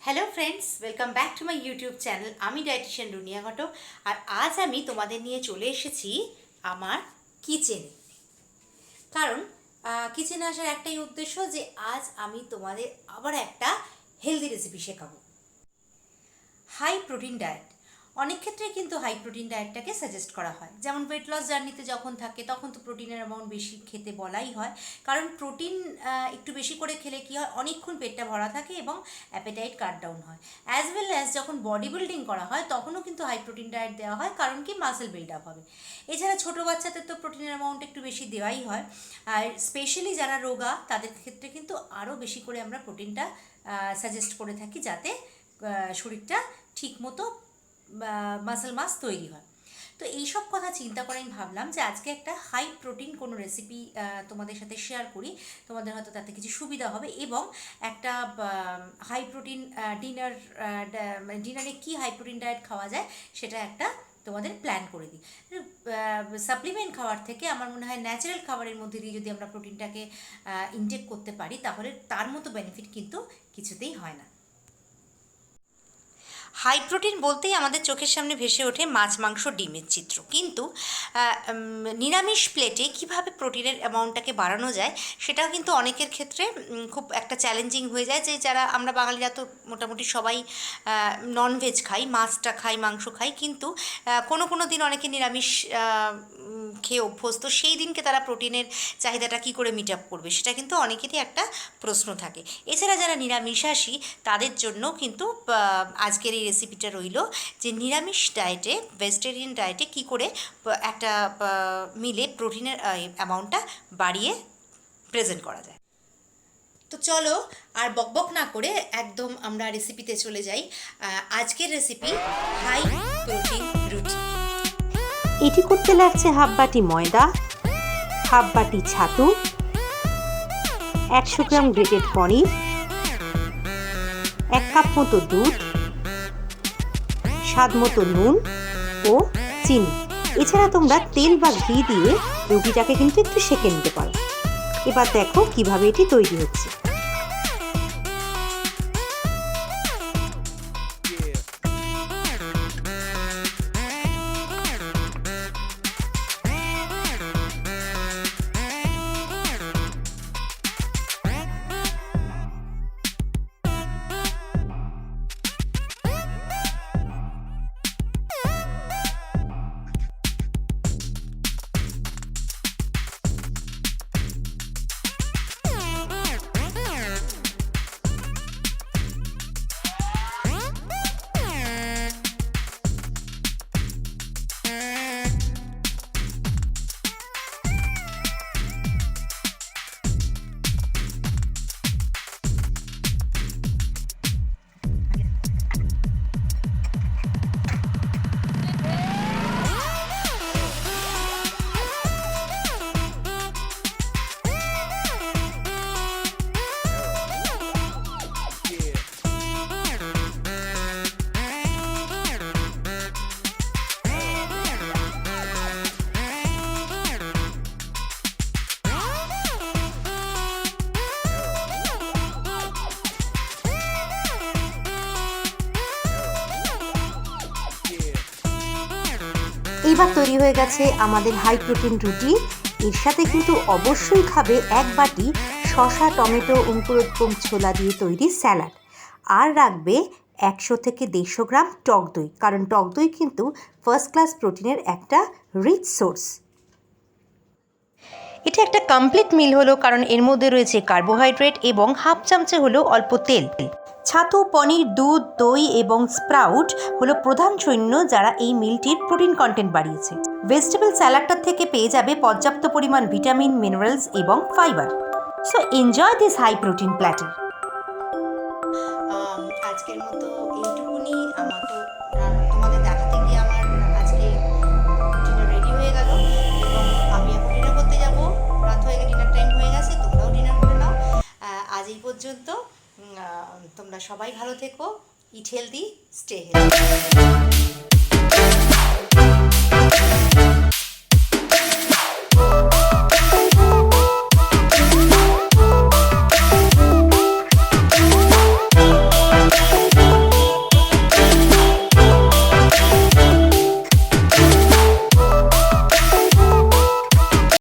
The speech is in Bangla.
Hello friends, welcome back to my YouTube channel. आमी डाइटिशियन रुनिया घटक और आज आमी तोमादेर निये चले एसेछि आमार किचेने। कारण किचेने आसार एकटाई उद्देश्य जे आज आमी तोमादेर आबार एकटा हेल्दी रेसिपि शेखाबो। हाई प्रोटीन डाয়েট অনেক ক্ষেত্রে কিন্তু হাই প্রোটিন ডায়েটটাকে সাজেস্ট করা হয়। যেমন ওয়েট লস জার্নিতে যখন থাকে তখন তো প্রোটিনের অ্যামাউন্ট বেশি খেতে বলাই হয়, কারণ প্রোটিন একটু বেশি করে খেলে কী হয়, অনেকক্ষণ পেটটা ভরা থাকে এবং অ্যাপেটাইট কাট ডাউন হয়। অ্যাজ ওয়েল অ্যাজ যখন বডি বিল্ডিং করা হয় তখনও কিন্তু হাই প্রোটিন ডায়েট দেওয়া হয়, কারণ কি মাসেল বিল্ড আপ হবে। এছাড়া ছোটো বাচ্চাদের তো প্রোটিনের অ্যামাউন্ট একটু বেশি দেওয়াই হয়, আর স্পেশালি যারা রোগা তাদের ক্ষেত্রে কিন্তু আরও বেশি করে আমরা প্রোটিনটা সাজেস্ট করে থাকি, যাতে শরীরটা ঠিক মতো মাসেল মাস তৈরি হয়। তো এই সব কথা চিন্তা করে আমি ভাবলাম যে আজকে একটা হাই প্রোটিন কোনো রেসিপি তোমাদের সাথে শেয়ার করি, তোমাদের হয়তো তাতে কিছু সুবিধা হবে এবং একটা হাই প্রোটিন ডিনারে কি হাই প্রোটিন ডায়েট খাওয়া যায় সেটা একটা তোমাদের প্ল্যান করে দিই। সাপ্লিমেন্ট খাওয়ার থেকে আমার মনে হয় ন্যাচারাল খাবারের মধ্যে দিয়ে যদি আমরা প্রোটিনটাকে ইনটেক করতে পারি তাহলে তার মতো বেনিফিট কিন্তু কিছুতেই হয় না। হাই প্রোটিন বলতেই আমাদের চোখের সামনে ভেসে ওঠে মাছ, মাংস, ডিমের চিত্র, কিন্তু নিরামিষ প্লেটে কিভাবে প্রোটিনের অ্যামাউন্টটাকে বাড়ানো যায় সেটাও কিন্তু অনেকের ক্ষেত্রে খুব একটা চ্যালেঞ্জিং হয়ে যায়। যে যারা আমরা বাঙালিরা তো মোটামুটি সবাই ননভেজ খাই, মাছটা খাই, মাংস খাই, কিন্তু কোনো দিন অনেকে নিরামিষ খেয়ে অভ্যস্ত, সেই দিনকে তারা প্রোটিনের চাহিদাটা কী করে মিট আপ করবে সেটা কিন্তু অনেকেরই একটা প্রশ্ন থাকে। এছাড়া যারা নিরামিষাশী তাদের জন্য কিন্তু আজকের এই রেসিপিটা রইল যে নিরামিষ ডায়েটে, ভেজিটেরিয়ান ডায়েটে কী করে একটা মিলে প্রোটিনের অ্যামাউন্টটা বাড়িয়ে প্রেজেন্ট করা যায়। তো চলো আর বকবক না করে একদম আমরা রেসিপিতে চলে যাই। আজকের রেসিপি হাই প্রোটিন রুটি। এটি করতে লাগছে হাফ বাটি ময়দা, হাফ বাটি ছাতু, 100 গ্রাম গ্রেটেড পনির, 1 কাপ মতো দুধ, স্বাদ মতো নুন ও চিনি। এছাড়া তোমরা তেল বা ঘি দিয়ে রুটিটাকে কিন্তু একটু সেঁকে নিতে পারো। এবার দেখো কিভাবে এটি তৈরি হচ্ছে। এইবার তৈরি হয়ে গেছে আমাদের হাই প্রোটিন রুটি। এর সাথে কিন্তু অবশ্যই খাবে 1 বাটি শসা, টমেটো, অঙ্কুরোদ্গম ছোলা দিয়ে তৈরি স্যালাড, আর রাখবে 100 থেকে 150 গ্রাম টক দই, কারণ টক দই কিন্তু ফার্স্ট ক্লাস প্রোটিনের একটা রিচ সোর্স। এটা একটা কমপ্লিট মিল হলো, কারণ এর মধ্যে রয়েছে কার্বোহাইড্রেট এবং হাফ চামচে হলো অল্প তেল। ছাতু, পনির, দুধ, দই এবং স্প্রাউট হলো প্রধান সৈন্য যারা এই মিলটির প্রোটিন কন্টেন্ট বাড়িয়েছে। ভেজিটেবল স্যালাডটার থেকে পেয়ে যাবে পর্যাপ্ত পরিমাণ ভিটামিন, মিনারেলস এবং fibre. So enjoy this high protein platter. আজকের মতো এইটুকুনি। আমার তো তোমাদের দেখাতে গিয়ে আমার আজকে ডিনার রেডি হয়ে গেল এবং আমি এখন ডিনার করতে যাব। রাত হয়ে গেছে, ডিনার টাইম হয়ে গেছে, তোমরাও ডিনার করে নাও। আজ এই পর্যন্ত। তোমরা সবাই ভালো থেকো। ইট হেলদি, স্টে হেলদি।